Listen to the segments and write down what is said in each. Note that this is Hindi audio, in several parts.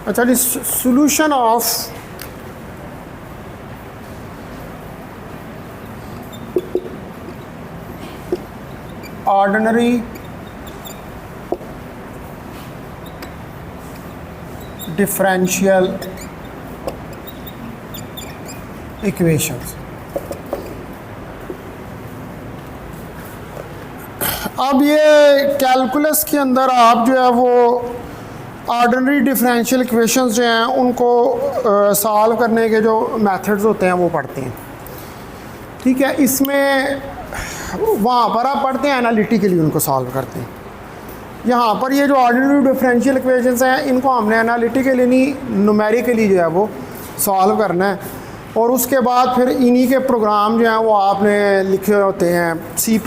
अच्छा जी, solution of ordinary differential equations. अब ये कैलकुलस के अंदर आप जो है वो ऑर्डिनरी डिफरेंशियल इक्वेशंस जो हैं उनको सॉल्व करने के जो मेथड्स होते हैं वो पढ़ते हैं। ठीक है, इसमें वहाँ पर आप पढ़ते हैं एनालिटिकली उनको सॉल्व करते हैं। यहाँ पर ये जो ऑर्डिनरी डिफरेंशियल इक्वेशंस हैं इनको हमने एनालिटिकली नहीं न्यूमेरिकली जो है वो सॉल्व करना है, और उसके बाद फिर इन्हीं के प्रोग्राम जो हैं वो आपने लिखे होते हैं C++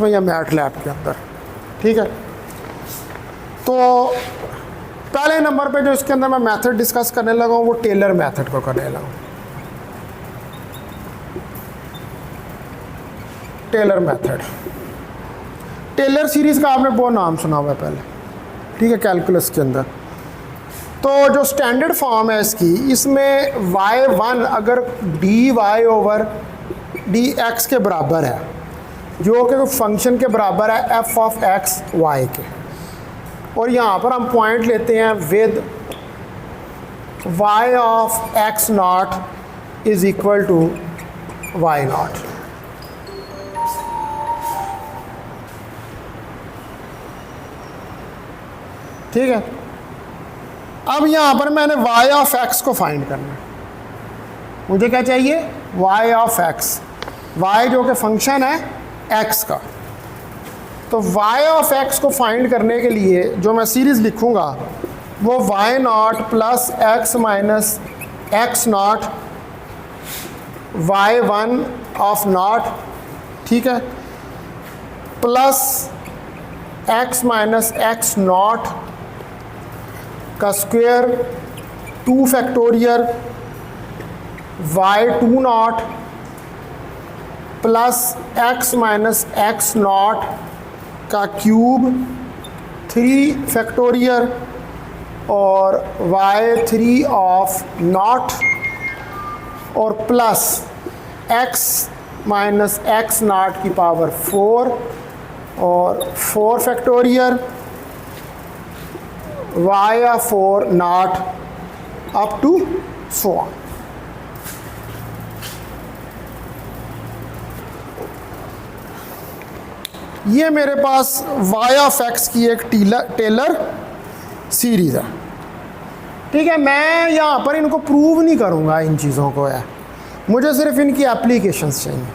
में या मैटलैब के अंदर। ठीक है, तो पहले नंबर पे जो इसके अंदर मैं मेथड डिस्कस करने लगा हूँ वो टेलर मेथड को करने लगा हूँ। टेलर मेथड, टेलर सीरीज़ का आपने बहुत नाम सुना हुआ है पहले। ठीक है, कैलकुलस के अंदर तो जो स्टैंडर्ड फॉर्म है इसकी, इसमें y1 अगर dy/dx के बराबर है, जो कि फंक्शन के बराबर है f(x) y के, और यहाँ पर हम पॉइंट लेते हैं with y(x0) is equal to y0। ठीक है, अब यहाँ पर मैंने y(x) को फाइंड करना है। मुझे क्या चाहिए? y(x), y जो कि फंक्शन है x का। तो y(x) को फाइंड करने के लिए जो मैं सीरीज़ लिखूँगा वो y0 plus x minus x0 y1 of naught, ठीक है, प्लस x माइनस x0 का square 2 factorial y20 plus x minus x0 का क्यूब 3 फैक्टोरियल और y3 ऑफ नॉट और प्लस x माइनस x0 की पावर 4 और 4 factorial y4 naught up to so on. ये मेरे पास y(x) की एक टेलर सीरीज़ है। ठीक है, मैं यहाँ पर इनको प्रूव नहीं करूँगा इन चीज़ों को है, मुझे सिर्फ इनकी एप्लीकेशंस चाहिए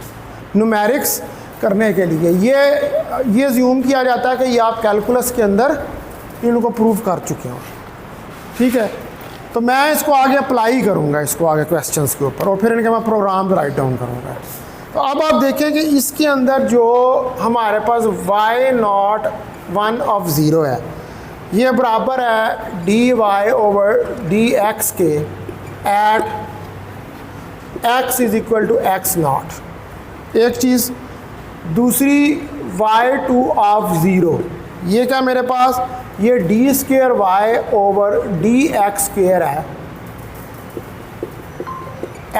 न्यूमेरिक्स करने के लिए। ये ज़्यूम किया जाता है कि ये आप कैलकुलस के अंदर इनको प्रूव कर चुके हो। ठीक है, तो मैं इसको आगे अप्लाई करूँगा, इसको आगे क्वेश्चंस के ऊपर, और फिर इनके मैं प्रोग्राम राइट डाउन करूँगा। तो अब आप देखें कि इसके अंदर जो हमारे पास y0 1 ऑफ 0 है, ये बराबर है dy/dx के at x is equal to x0। एक चीज़, दूसरी y2 ऑफ 0, ये क्या मेरे पास, ये d²y/dx² है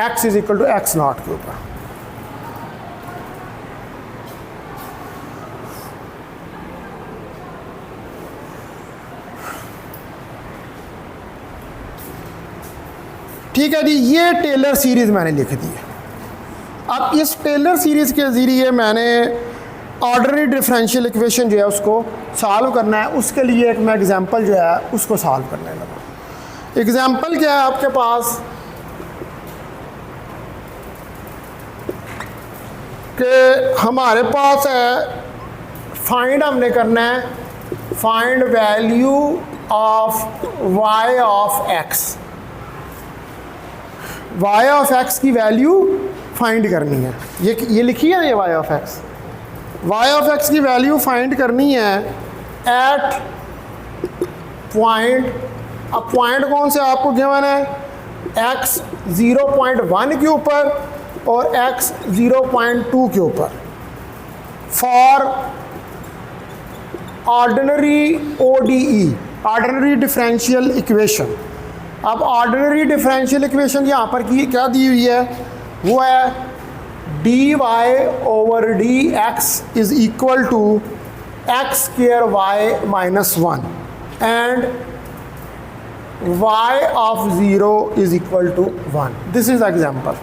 x is equal to x0 के ऊपर। ठीक है जी, ये टेलर सीरीज़ मैंने लिख दी है। अब इस टेलर सीरीज़ के ज़रिए मैंने ऑर्डिनरी डिफरेंशियल इक्वेशन जो है उसको सॉल्व करना है। उसके लिए एक मैं एग्जांपल जो है उसको सॉल्व करने लगा। एग्जांपल क्या है आपके पास कि हमारे पास है, फाइंड हमने करना है, find value of y of x। y of x की वैल्यू फाइंड करनी है। ये लिखी है ये y of x। y of x की वैल्यू फाइंड करनी है एट पॉइंट। अब पॉइंट कौन से आपको गिवन है, x 0.1 के ऊपर और x 0.2 के ऊपर for ordinary ODE, ordinary differential equation. अब ऑर्डिनरी डिफरेंशियल इक्वेशन यहाँ पर की क्या दी हुई है, वो है dy over d x is equal to x square y minus 1 and y of 0 is equal to 1. This is example.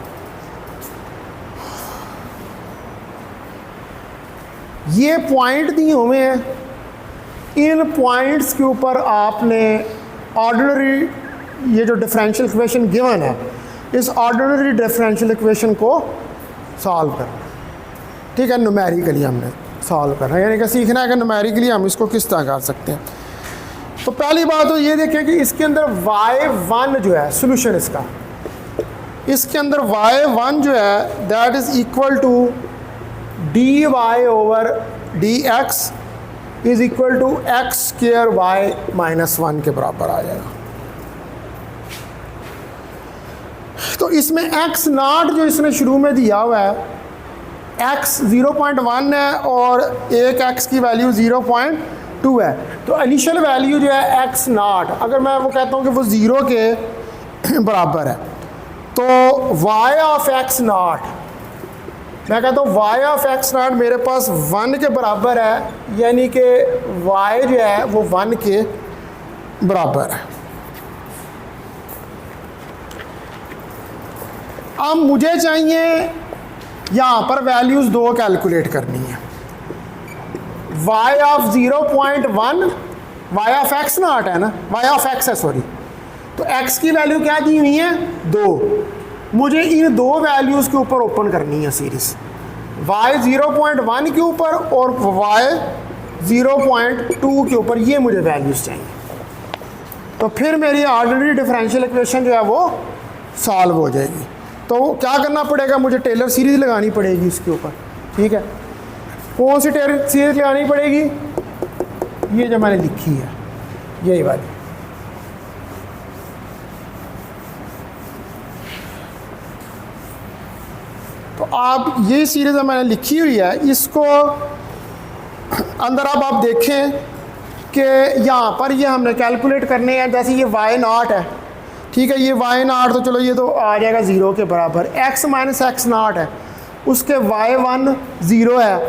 ये पॉइंट दिए हुए हैं, इन पॉइंट्स के ऊपर आपने ऑर्डिनरी ये जो डिफरेंशियल इक्वेशन गिवन है, इस ऑर्डिनरी डिफरेंशियल इक्वेशन को सॉल्व करना, ठीक है। न्यूमेरिकली हमने सॉल्व करना है, यानी कि सीखना है कि न्यूमेरिकली हम इसको किस तरह कर सकते हैं। तो पहली बात तो ये देखें कि इसके अंदर y1 जो है सोल्यूशन इसका, इसके अंदर y1 जो है that is equal to dy over dx is equal to x square y minus 1 के बराबर आ जाएगा। तो इसमें x नॉट जो इसने शुरू में दिया हुआ है, x 0.1 है और एक x की वैल्यू 0.2 है। तो इनिशियल वैल्यू जो है x नॉट, अगर मैं वो कहता हूँ कि वो 0 के बराबर है, तो y ऑफ x नॉट, मैं कहता हूँ y ऑफ x नॉट मेरे पास 1 के बराबर है, यानी कि y जो है वो 1 के बराबर है। अब मुझे चाहिए यहाँ पर वैल्यूज़ दो कैलकुलेट करनी है, y of 0.1, y of x not है ना, y ऑफ x है सॉरी, तो x की वैल्यू क्या दी हुई है 2, मुझे इन दो वैल्यूज़ के ऊपर ओपन करनी है सीरीज़, y 0.1 के ऊपर और y 0.2 के ऊपर, ये मुझे वैल्यूज़ चाहिए। तो फिर मेरी ऑर्डिनरी डिफरेंशियल इक्वेशन जो है वो सॉल्व हो जाएगी। तो क्या करना पड़ेगा, मुझे टेलर सीरीज़ लगानी पड़ेगी इसके ऊपर, ठीक है। कौन सी टेलर सीरीज़ लगानी पड़ेगी, ये जो मैंने लिखी है यही वाली। तो आप ये सीरीज़ मैंने लिखी हुई है, इसको अंदर अब आप देखें कि यहाँ पर ये हमने कैलकुलेट करने हैं, जैसे ये y नॉट है, ठीक है, ये y नॉट तो चलो ये तो आ जाएगा 0 के बराबर, x माइनस एक्स नॉट है, उसके y1 0 है,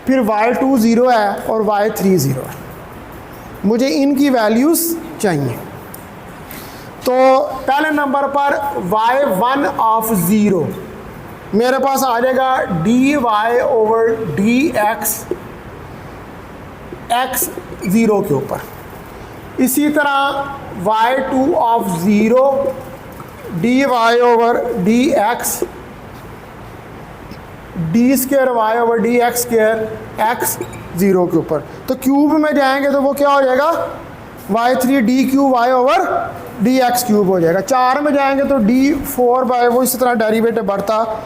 फिर y2 0 है और y3 0 है। मुझे इनकी वैल्यूज़ चाहिए। तो पहले नंबर पर y1 ऑफ 0 मेरे पास आ जाएगा dy ओवर dx x 0 के ऊपर। इसी तरह y2 of 0 dy over dx d square y over d x square x 0 के ऊपर। तो क्यूब में जाएंगे तो वो क्या हो जाएगा, y3 d cube y over d x cube हो जाएगा। 4 में जाएंगे तो d4 बाय वो इसी तरह डेरिवेटिव बढ़ता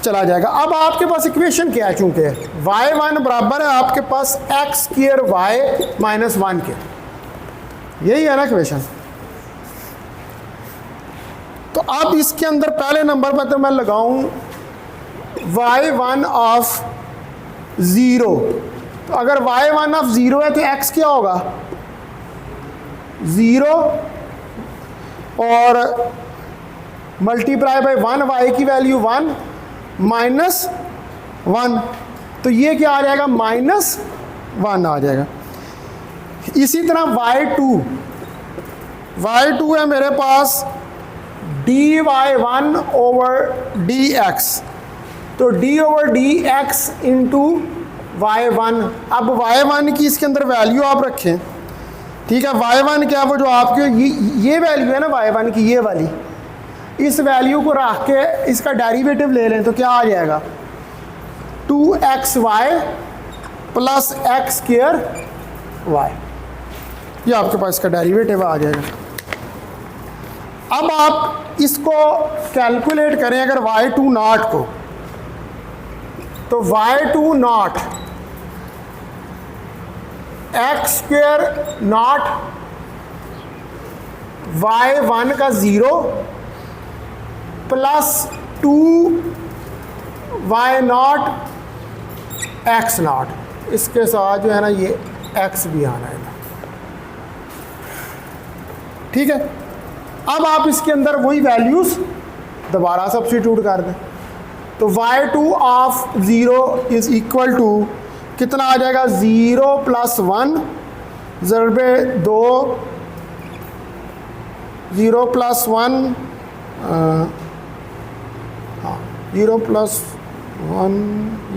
चला जाएगा। अब आपके पास इक्वेशन क्या है, चूंकि y1 बराबर है आपके पास एक्स स्क्वायर वाई माइनस 1 के, यही है ना इक्वेशन। तो अब इसके अंदर पहले नंबर पर तो मैं लगाऊं y1 ऑफ 0, तो अगर y1 ऑफ 0 है तो x क्या होगा 0 और मल्टीप्लाई बाय 1, y की वैल्यू 1 माइनस 1, तो ये क्या आ जाएगा -1 आ जाएगा। इसी तरह y2 है मेरे पास dy1 ओवर dx, तो d over d x into y1। अब y1 की इसके अंदर वैल्यू आप रखें, ठीक है। y1 क्या, वो जो आपके ये वैल्यू है ना y1 की, ये वाली, इस वैल्यू को रख के इसका डेरिवेटिव ले लें तो क्या आ जाएगा 2xy plus x square y, ये आपके पास इसका डेरिवेटिव आ जाएगा। अब आप इसको कैलकुलेट करें अगर y2 नॉट को, तो y2 not x square not y1 का 0 plus 2y not x not, इसके साथ जो है ना ये x भी आना है, ठीक है। अब आप इसके अंदर वही वैल्यूज़ दोबारा सब्स्टिट्यूट कर दें, तो y2 of 0 is equal to कितना आ जाएगा, 0 + 1 ज़रबे 2, 0 + 1 हाँ 0 + 1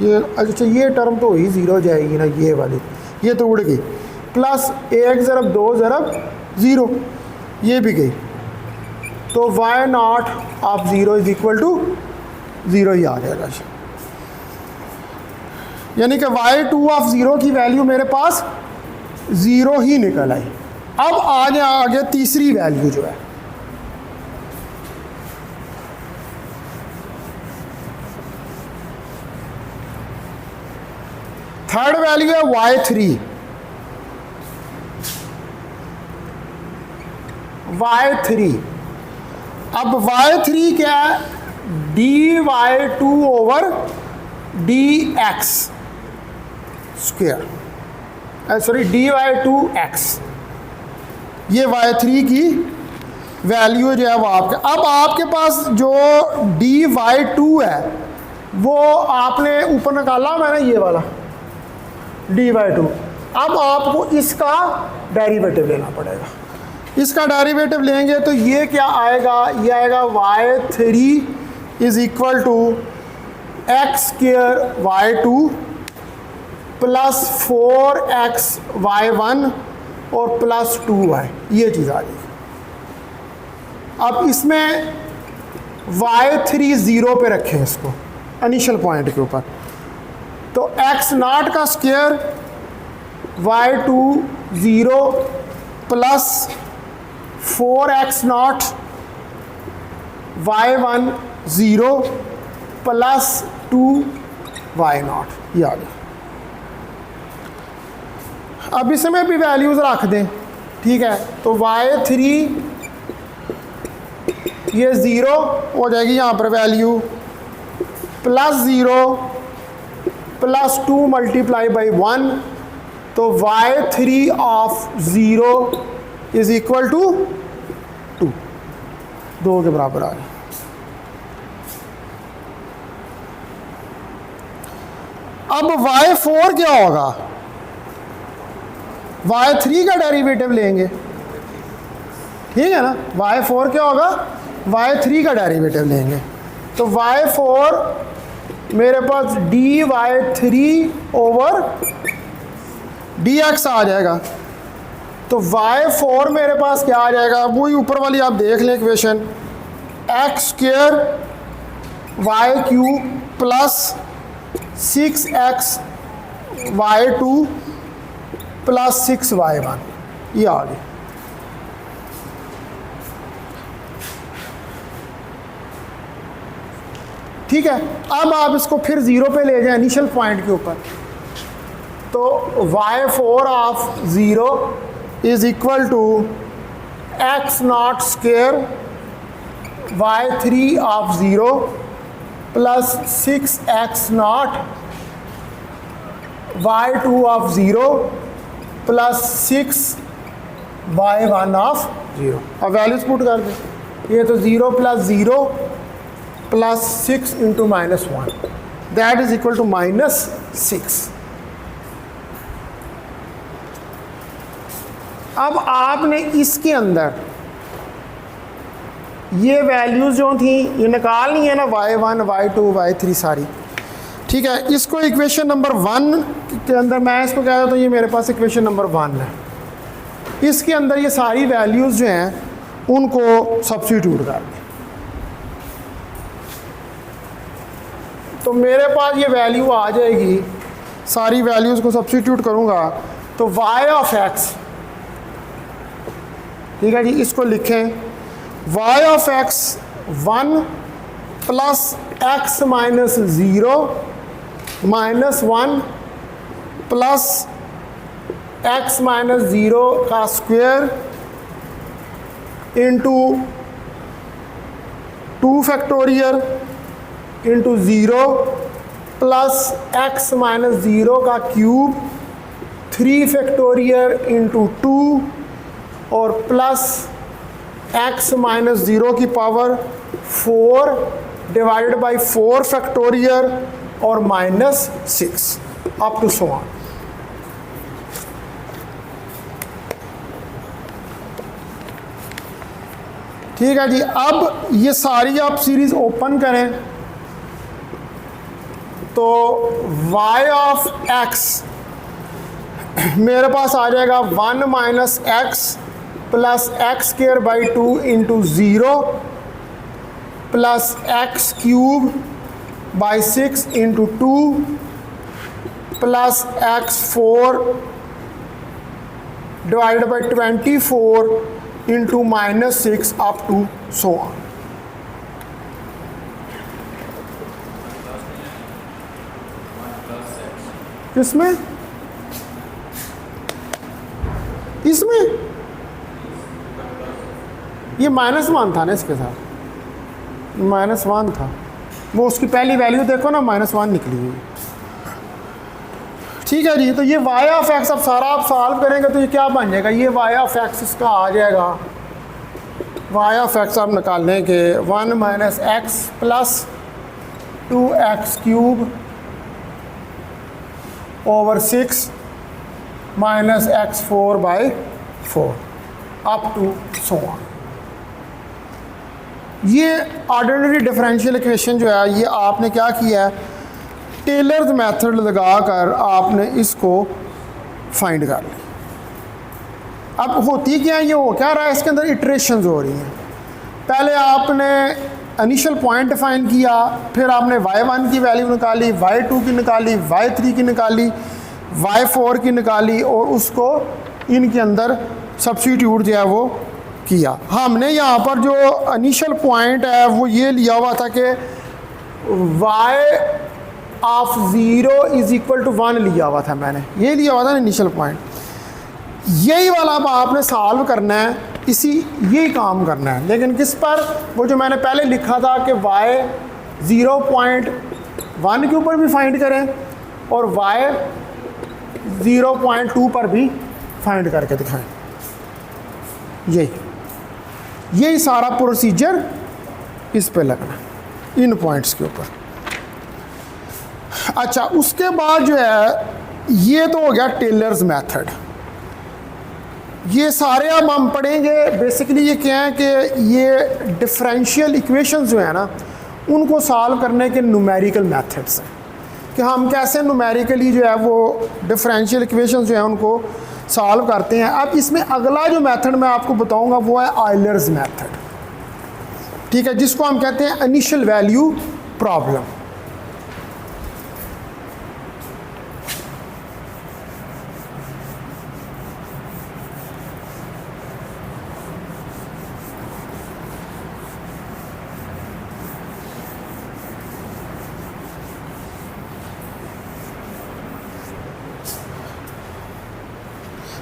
ये अच्छा ये टर्म तो ही 0 जाएगी ना, ये वाली ये तो उड़ गई, प्लस 1 ज़रब 2 ज़रब 0 ये भी गई, तो y0 of 0 is equal to 0 ही आ जाएगा। यानी कि y2 ऑफ 0 की वैल्यू मेरे पास 0 ही निकल आई। अब आगे तीसरी वैल्यू जो है, थर्ड वैल्यू है y3। अब y3 क्या है, dy2 over dx square, sorry dy2x, ये y3 की वैल्यू जो है वो आपके। अब आपके पास जो dy2 है वो आपने ऊपर निकाला मैंने ये वाला dy2। अब आपको इसका डेरिवेटिव लेना पड़ेगा। इसका डेरिवेटिव लेंगे तो ये क्या आएगा, ये आएगा y3 is equal to x square y2 plus 4x y1 और प्लस 2y, ये चीज़ आ गई। अब इसमें y3 0 पे रखें इसको इनिशियल पॉइंट के ऊपर, तो x0 का square y2 0 plus 4x0 y1 0 plus 2y0, ये आ गया। अब इसमें भी वैल्यूज़ रख दें, ठीक है, तो y3 ये 0 हो जाएगी यहाँ पर value, plus 0 plus 2 multiply by 1, तो y3 of 0 is equal to 2 के बराबर आ गया। अब y4 क्या होगा, y3 का डेरिवेटिव लेंगे, ठीक है ना, y4 क्या होगा, y3 का डेरिवेटिव लेंगे, तो y4 मेरे पास dy3 ओवर dx आ जाएगा, तो y4 मेरे पास क्या आ जाएगा, वही ऊपर वाली आप देख लें equation, x square y cube plus 6x y2 plus 6y1, ये आ गई। ठीक है, अब आप इसको फिर 0 पे ले जाएं इनिशियल पॉइंट के ऊपर, तो y4 of 0 is equal to x0 square y3 of 0 plus 6x0 y2 of 0 plus 6y1 of 0। अब वैल्यूज पुट कर दें, ये तो 0 plus 0 plus 6 into -1 that is equal to -6। अब आपने इसके अंदर ये वैल्यूज़ जो थी ये निकालनी है ना, y1 y2 y3 सारी, ठीक है। इसको इक्वेशन नंबर 1 के अंदर मैं इसको कह देता हूँ, ये मेरे पास इक्वेशन नंबर 1 है, इसके अंदर ये सारी वैल्यूज़ जो हैं उनको सब्स्टिट्यूट कर दें, तो मेरे पास ये वैल्यू आ जाएगी। सारी वैल्यूज़ को सब्स्टिट्यूट करूँगा तो y ऑफ x, ठीक है जी, इसको लिखें y of x 1 plus x minus 0 minus 1 plus x minus 0 का square into 2 factorial into 0 plus x minus 0 का क्यूब 3 फैक्टोरियल इंटू 2 और प्लस x माइनस 0 की पावर 4 डिवाइडेड बाई 4 फैक्टोरियल और minus 6 up to so on. ठीक है जी। अब ये सारी आप सीरीज ओपन करें तो y ऑफ x मेरे पास आ जाएगा 1 minus x plus x square by 2 into 0 plus x cube by 6 into 2 plus x 4 divided by 24 into minus 6 up to so on. किसमें? इसमें ये -1 था ना, इसके साथ -1 था, वो उसकी पहली वैल्यू देखो ना -1 निकली हुई। ठीक है जी। तो ये y ऑफ x अब सारा आप सॉल्व करेंगे तो ये क्या बन जाएगा, ये y ऑफ x इसका आ जाएगा, y ऑफ x आप निकालने के 1 minus x plus 2x cube over 6 minus x4 by 4 up to so on. ये ऑर्डिनरी डिफरेंशियल इक्वेशन जो है ये आपने क्या किया है, टेलर्स मेथड लगाकर आपने इसको फाइंड कर लिया। अब होती क्या है, ये हो क्या रहा है, इसके अंदर इटरेशंस हो रही हैं। पहले आपने इनिशियल पॉइंट डिफाइन किया, फिर आपने y1 की वैल्यू निकाली, y2 की निकाली, y3 की निकाली, y4 की निकाली और उसको इनके अंदर सब्स्टिट्यूट जो है वो किया। हमने यहाँ पर जो इनिशियल पॉइंट है वो ये लिया हुआ था कि y of 0 is equal to 1 लिया हुआ था, मैंने ये लिया हुआ था इनिशियल पॉइंट। यही वाला अब आपने सॉल्व करना है, इसी यही काम करना है, लेकिन किस पर, वो जो मैंने पहले लिखा था कि y 0.1 के ऊपर भी फाइंड करें और y 0.2 पर भी फाइंड करके दिखाएं। यही सारा प्रोसीजर इस पे लगना, इन पॉइंट्स के ऊपर। अच्छा, उसके बाद जो है ये तो हो गया टेलर्स मेथड। ये सारे अब हम पढ़ेंगे। बेसिकली ये क्या है कि ये डिफरेंशियल इक्वेशंस जो है ना उनको सॉल्व करने के न्यूमेरिकल मेथड्स हैं, कि हम कैसे न्यूमेरिकली जो है वो डिफरेंशियल इक्वेशंस जो है उनको सॉल्व करते हैं। अब इसमें अगला जो मेथड मैं आपको बताऊंगा वो है ऑयलर्स मेथड। ठीक है, जिसको हम कहते हैं इनिशियल वैल्यू प्रॉब्लम।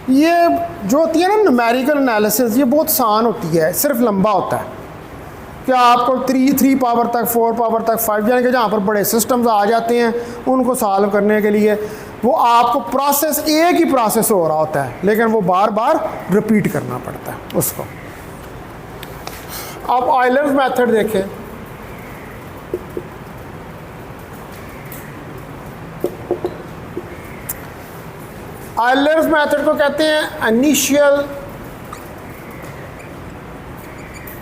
ये जो होती है ना न्यूमेरिकल एनालिसिस, ये बहुत आसान होती है, सिर्फ लंबा होता है कि आपको 3 पावर तक 4 पावर तक 5 यानी कि जहाँ पर बड़े सिस्टम्स आ जाते हैं उनको सॉल्व करने के लिए वो आपको प्रोसेस एक ही प्रोसेस हो रहा होता है, लेकिन वो बार बार रिपीट करना पड़ता है उसको। अब ऑयलर्स मेथड देखें। ऑयलर्स मेथड को कहते हैं इनिशियल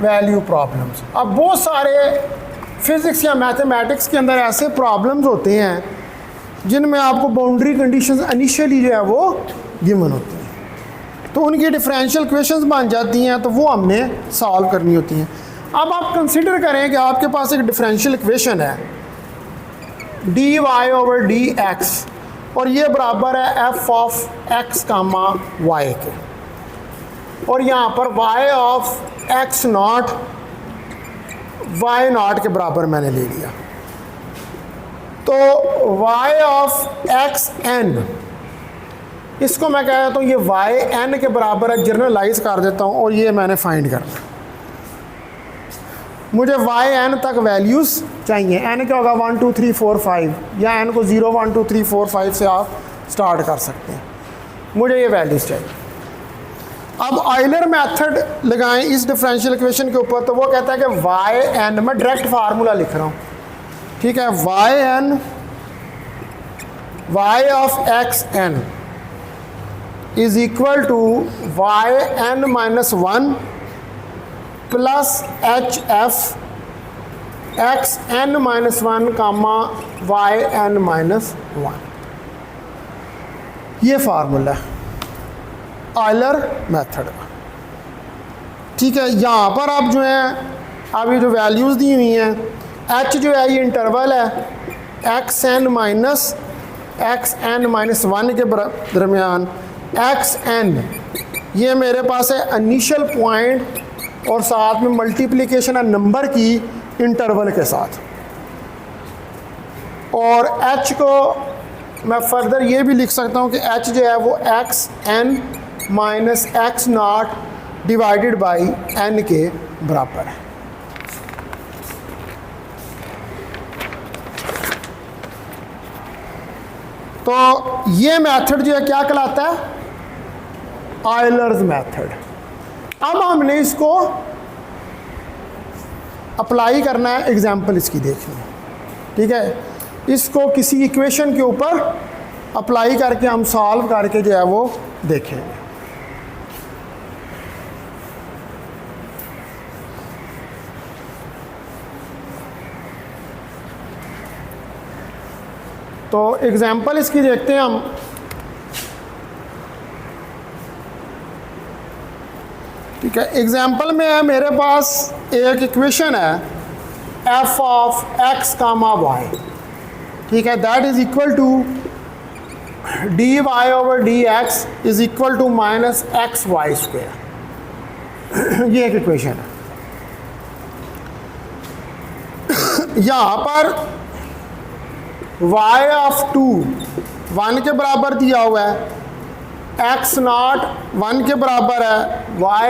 वैल्यू प्रॉब्लम्स। अब बहुत सारे फिजिक्स या मैथमेटिक्स के अंदर ऐसे प्रॉब्लम्स होते हैं जिनमें आपको बाउंड्री कंडीशंस इनिशियली जो है वो गिवन होती हैं, तो उनकी डिफरेंशियल इक्वेशंस बन जाती हैं, तो वो हमने सॉल्व करनी होती हैं। अब आप कंसिडर करें कि आपके पास एक डिफरेंशियल इक्वेशन है dy ओवर dx और ये बराबर है f of x comma y के, और यहाँ पर y of x naught y naught के बराबर मैंने ले लिया। तो y ऑफ x n, इसको मैं कह देता हूँ ये y n के बराबर है, जनरलाइज कर देता हूँ, और ये मैंने फाइंड करना। मुझे y n तक वैल्यूज़ चाहिए। n क्या होगा 1 2 3 4 5, या n को 0 1 2 3 4 5 से आप स्टार्ट कर सकते हैं। मुझे ये वैल्यूज़ चाहिए। अब आयलर मेथड लगाएं इस डिफरेंशियल इक्वेशन के ऊपर, तो वो कहता है कि वाई एन, मैं डायरेक्ट फार्मूला लिख रहा हूँ, ठीक है, y n, y of x n is equal to y n minus one plus h f x n minus one comma y n minus one. ये फार्मूला है आयलर मेथड का, ठीक है। यहाँ पर आप जो है, अब ये जो वैल्यूज़ दी हुई हैं, एच जो है ये इंटरवल है एक्स एन माइनस वन के दरमियान, एक्स एन ये मेरे पास है इनिशियल पॉइंट और साथ में मल्टीप्लिकेशन है नंबर की इंटरवल के साथ, और एच को मैं फर्दर ये भी लिख सकता हूँ कि एच जो है वो x n minus x naught divided by n के बराबर है। तो ये मेथड जो है क्या कहलाता है, आयलर्स मेथड। अब हमने इसको अप्लाई करना है, एग्जाम्पल इसकी देखनी है, ठीक है। इसको किसी इक्वेशन के ऊपर अप्लाई करके हम सॉल्व करके जो है वो देखेंगे। तो एग्जाम्पल इसकी देखते हैं हम। ठीक है, एग्जाम्पल में है मेरे पास एक इक्वेशन है f of x comma y, ठीक है, that is equal to d y over d x is equal to minus x y square. ये एक इक्वेशन है। यहाँ पर y ऑफ टू 1 के बराबर दिया हुआ है, x नॉट 1 के बराबर है, y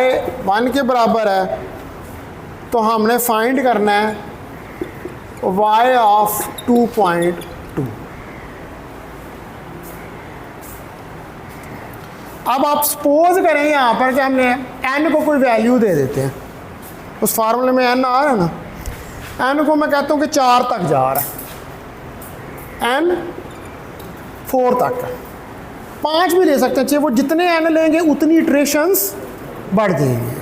1 के बराबर है, तो हमने फाइंड करना है y ऑफ 2.2। अब आप सपोज करें यहाँ पर कि हमने n को कोई वैल्यू दे देते हैं, उस फार्मूले में n आ रहा है ना, n को मैं कहता हूँ कि 4 तक जा रहा है, n 4 तक, 5 भी ले सकते हैं, चाहिए वो जितने n लेंगे उतनी इटरेशंस बढ़ जाएंगी,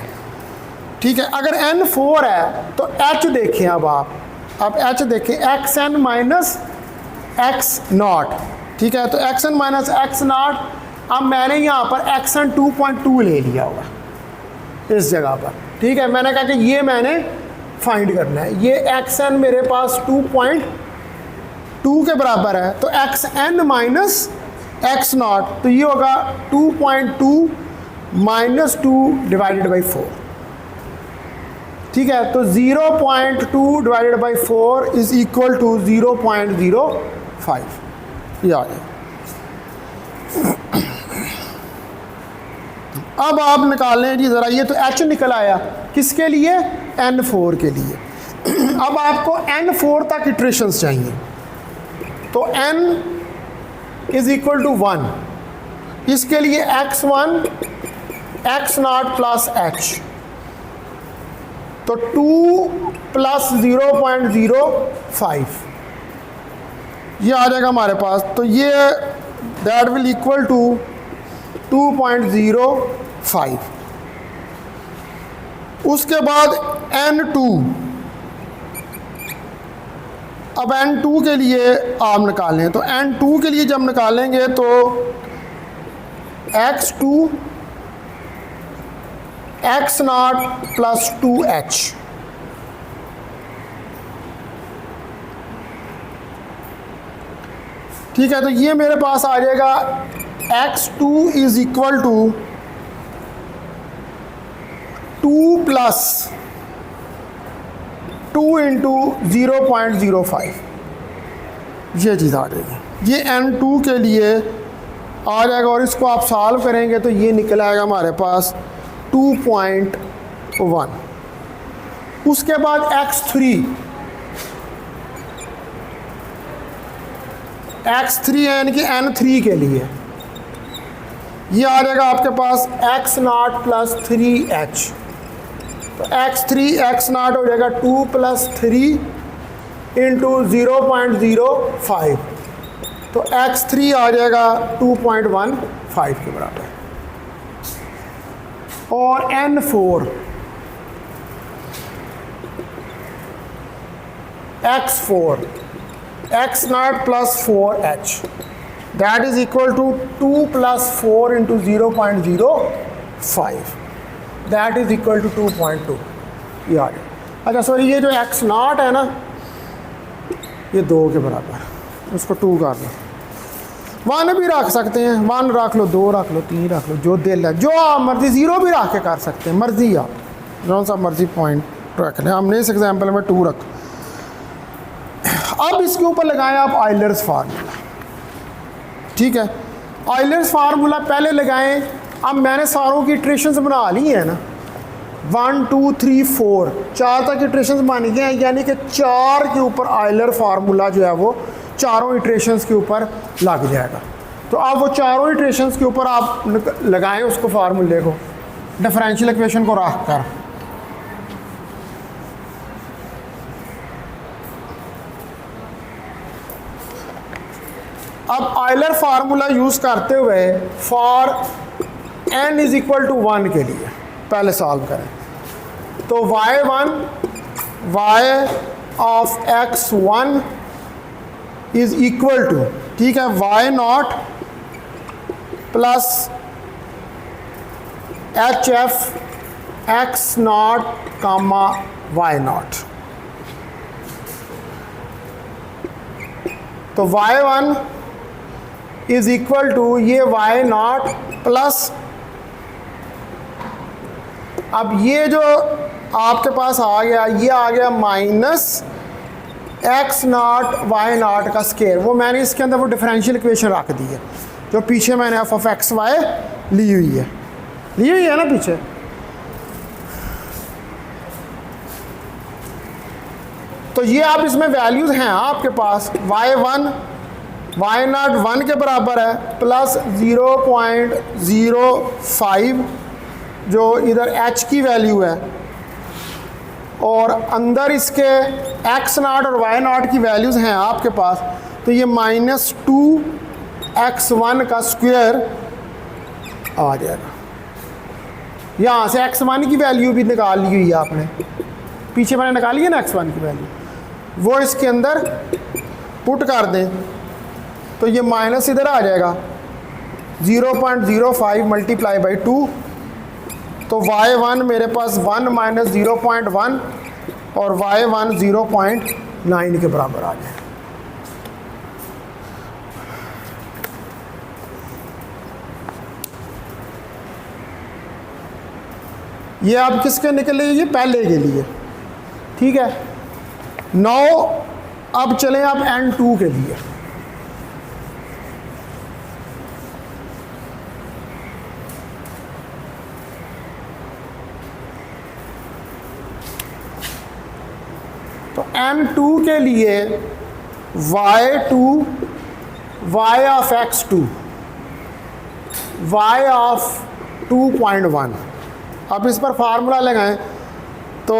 ठीक है। अगर n 4 है तो h देखें, अब h देखें, x n minus x naught, ठीक है, तो x n minus x naught, अब मैंने यहाँ पर एक्स एन 2.2 ले लिया होगा इस जगह पर, ठीक है। मैंने कहा कि ये मैंने फाइंड करना है, ये एक्स एन मेरे पास 2.2 के बराबर है, तो x n minus x naught, तो ये होगा 2.2 माइनस 2 डिवाइडेड बाई 4, ठीक है। तो 0.2 divided by 4 is equal to 0.05, ये आ गया। अब आप निकाल लें जी ज़रा, ये तो h निकल आया, किसके लिए, n4 के लिए। अब आपको n4 तक इटरेशंस चाहिए, तो n इज इक्वल टू 1, इसके लिए x1 x not plus h, तो 2 प्लस 0.05 ये आ जाएगा हमारे पास, तो ये दैट विल इक्वल टू 2.05। उसके बाद n2, अब n2 के लिए आप निकालें, तो n2 के लिए जब निकालेंगे तो x2 x not plus 2h, ठीक है, तो ये मेरे पास आ जाएगा x2 is equal to 2 plus 2 into 0.05, ये चीज़ आ जाएगी, ये n2 के लिए आ जाएगा, और इसको आप सॉल्व करेंगे तो ये निकल आएगा हमारे पास 2.1। उसके बाद x3 यानी कि n3 के लिए, ये आ जाएगा आपके पास एक्स नाट प्लस 3h, तो x नाट हो जाएगा 2 + 3 × 0.05, तो x3 आ जाएगा 2.15 के बराबर। और n4 x4 x naught plus 4h, that is equal to 2 + 4 × 0.05, that is equal to 2.2। ये आ गया। अच्छा सॉरी, ये जो x नाट है ना, ये 2 के बराबर, उसको 2 कर लो। 1 भी रख सकते हैं, 1 रख लो, 2 रख लो, 3 रख लो, जो दिल है, जो आप मर्जी, 0 भी रख के कर सकते हैं, मर्जी आप जो सा मर्जी पॉइंट रख लें। हमने इस एग्जाम्पल में 2 रखा। अब इसके ऊपर लगाएं आप आइलर्स फार्मूला, ठीक है। आइलर्स फार्मूला पहले लगाएं। अब मैंने सारों की इटरेशंस बना ली हैं ना, 1 2 3 4 4 तक इटरेशंस बन गए हैं, यानी कि 4 के ऊपर आइलर फार्मूला जो है वो चारों इटरेशंस के ऊपर लग जाएगा। तो अब वो चारों इटरेशंस के ऊपर आप लगाएं उसको, फार्मूले को, डिफरेंशियल इक्वेशन को रख कर। अब आइलर फार्मूला यूज़ करते हुए फॉर n = 1 के लिए पहले सॉल्व करें। तो y1 y of x1 is equal to, ठीक है, y0 प्लस hf x0 कामा y0। तो y1 इज इक्वल टू ये y0 प्लस, अब ये जो आपके पास आ गया, ये आ गया माइनस x0 y0 का स्केयर। वो मैंने इसके अंदर वो डिफरेंशियल इक्वेशन रख दी है जो पीछे मैंने f(x, y) ली हुई है ना पीछे। तो ये आप इसमें वैल्यूज हैं आपके पास, y1 y0 1 के बराबर है, प्लस 0.05 जो इधर h की वैल्यू है, और अंदर इसके x0 और y0 की वैल्यूज़ हैं आपके पास। तो ये -2x1 का स्क्वायर आ जाएगा। यहाँ से x1 की वैल्यू भी निकाल ली हुई है आपने, पीछे मैंने निकाली है ना x1 की वैल्यू, वो इसके अंदर पुट कर दें तो ये माइनस इधर आ जाएगा 0.05 मल्टीप्लाई बाई 2। तो y1 मेरे पास 1 - 0.1 और y1 0.9 के बराबर आ जाए। ये अब किसके निकले, ये पहले के लिए, ठीक है। 9 अब चलें आप n2 के लिए। तो n2 के लिए y2 y of x2 y of 2.1, अब इस पर फार्मूला लगाएं तो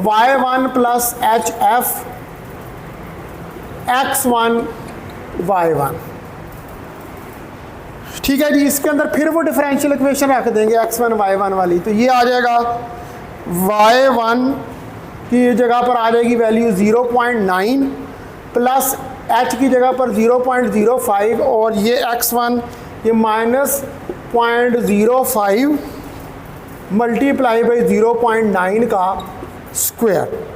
y1 plus hf x1 y1, ठीक है जी। इसके अंदर फिर वो डिफरेंशियल इक्वेशन रख देंगे x1 y1 वाली, तो ये आ जाएगा y1 की जगह पर आ जाएगी वैल्यू 0.9 प्लस h की जगह पर 0.05, और ये x1 ये -0.05 मल्टीप्लाई बाई 0.9 का स्क्वायर।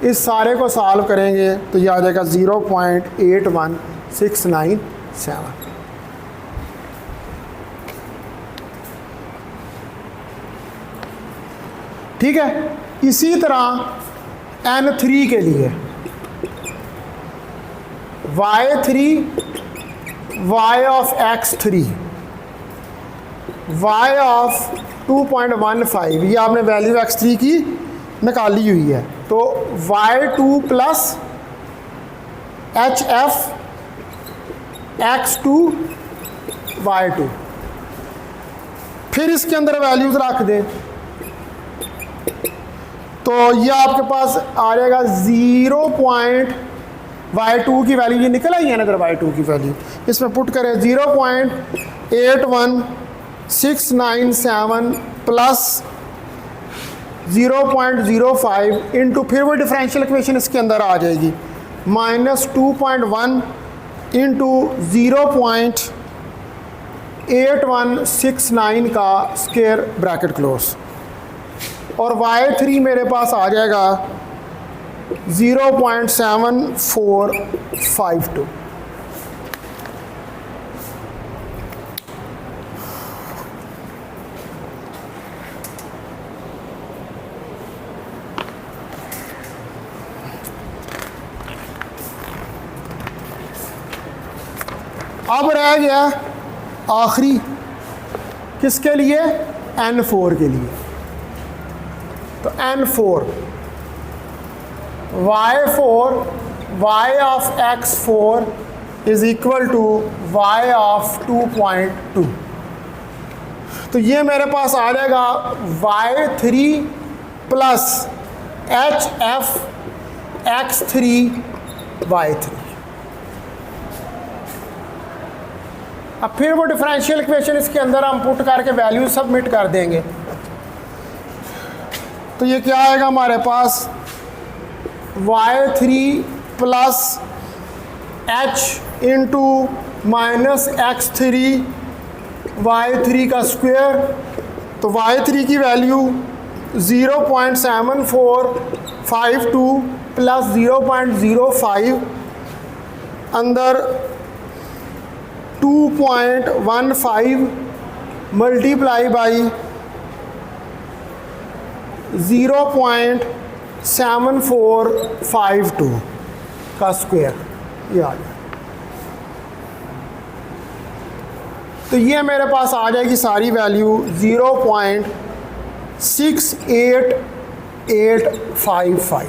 इस सारे को सॉल्व करेंगे तो ये आ जाएगा 0.81697, ठीक है। इसी तरह n3 के लिए y3 y of x3 y of 2.15, ये आपने वैल्यू x3 की निकाली हुई है। तो y2 plus hf x2 y2, फिर इसके अंदर वैल्यूज़ रख दें तो ये आपके पास आ जाएगा 0.y2 की वैल्यू, ये निकल आई है ना इधर y2 की वैल्यू, इसमें पुट करें 0.81697 प्लस 0.05 इंटू, फिर वो डिफरेंशियल इक्वेशन इसके अंदर आ जाएगी -2.1 इंटू 0.8169 का स्क्वायर ब्रैकेट क्लोज, और y3 मेरे पास आ जाएगा 0.7452। अब रह गया आखिरी, किसके लिए? N4 के लिए। तो N4 y4 y of x4 is equal to y of 2.2। तो ये मेरे पास आ जाएगा y3 plus HF x3 y3। अब फिर वो डिफरेंशियल इक्वेशन इसके अंदर हम पुट करके वैल्यू सबमिट कर देंगे। तो ये क्या आएगा हमारे पास y3 plus h into minus x3 y3 का स्क्वायर। तो y3 की वैल्यू 0.7452 प्लस 0.05 अंदर 2.15 मल्टीप्लाई बाई 0.7452 का स्क्वायर, ये आ गया। तो ये मेरे पास आ जाएगी सारी वैल्यू 0.68855।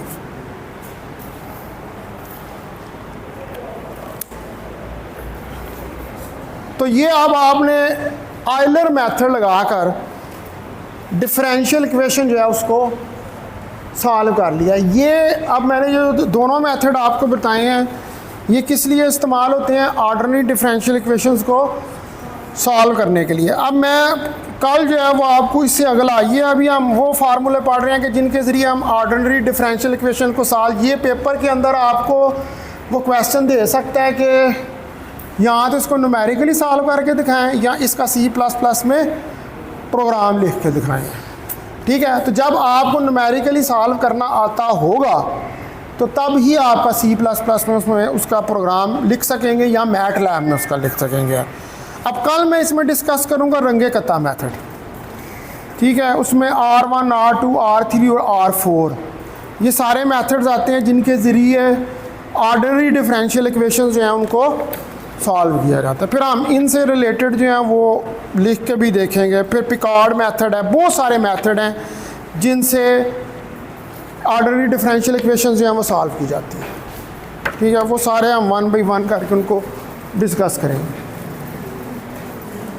तो ये अब आपने आयलर मेथड लगाकर डिफरेंशियल इक्वेशन जो है उसको सॉल्व कर लिया। ये अब मैंने जो दोनों मेथड आपको बताए हैं ये किस लिए इस्तेमाल होते हैं? ऑर्डिनरी डिफरेंशियल इक्वेशंस को सॉल्व करने के लिए। अब मैं कल जो है वो आपको इससे अगला, ये अभी हम वो फार्मूले पढ़ रहे हैं कि जिनके ज़रिए हम ऑर्डिनरी डिफरेंशियल इक्वेशन को सॉल्व, ये पेपर के अंदर आपको वो क्वेश्चन दे सकता है कि यहाँ तो इसको न्यूमेरिकली सॉल्व करके दिखाएं या इसका C++ में प्रोग्राम लिख के दिखाएं। ठीक है, तो जब आपको न्यूमेरिकली सॉल्व करना आता होगा तो तब ही आपका C++ में उसमें उसका प्रोग्राम लिख सकेंगे या मैटलैब में उसका लिख सकेंगे। अब कल मैं इसमें डिस्कस करूँगा रंगे कत्ता मेथड। ठीक है, उसमें R1 R2 R3 और R4 ये सारे मेथड्स आते हैं जिनके ज़रिए ऑर्डिनरी डिफरेंशियल इक्वेशंस जो हैं उनको सॉल्व किया जाता है। फिर हम इनसे रिलेटेड जो हैं वो लिख के भी देखेंगे। फिर पिकार्ड मेथड है, बहुत सारे मेथड हैं जिनसे ऑर्डिनरी डिफरेंशियल इक्वेशंस जो हैं वो सॉल्व की जाती हैं। ठीक है, वो सारे हम 1 बाई 1 करके उनको डिस्कस करेंगे।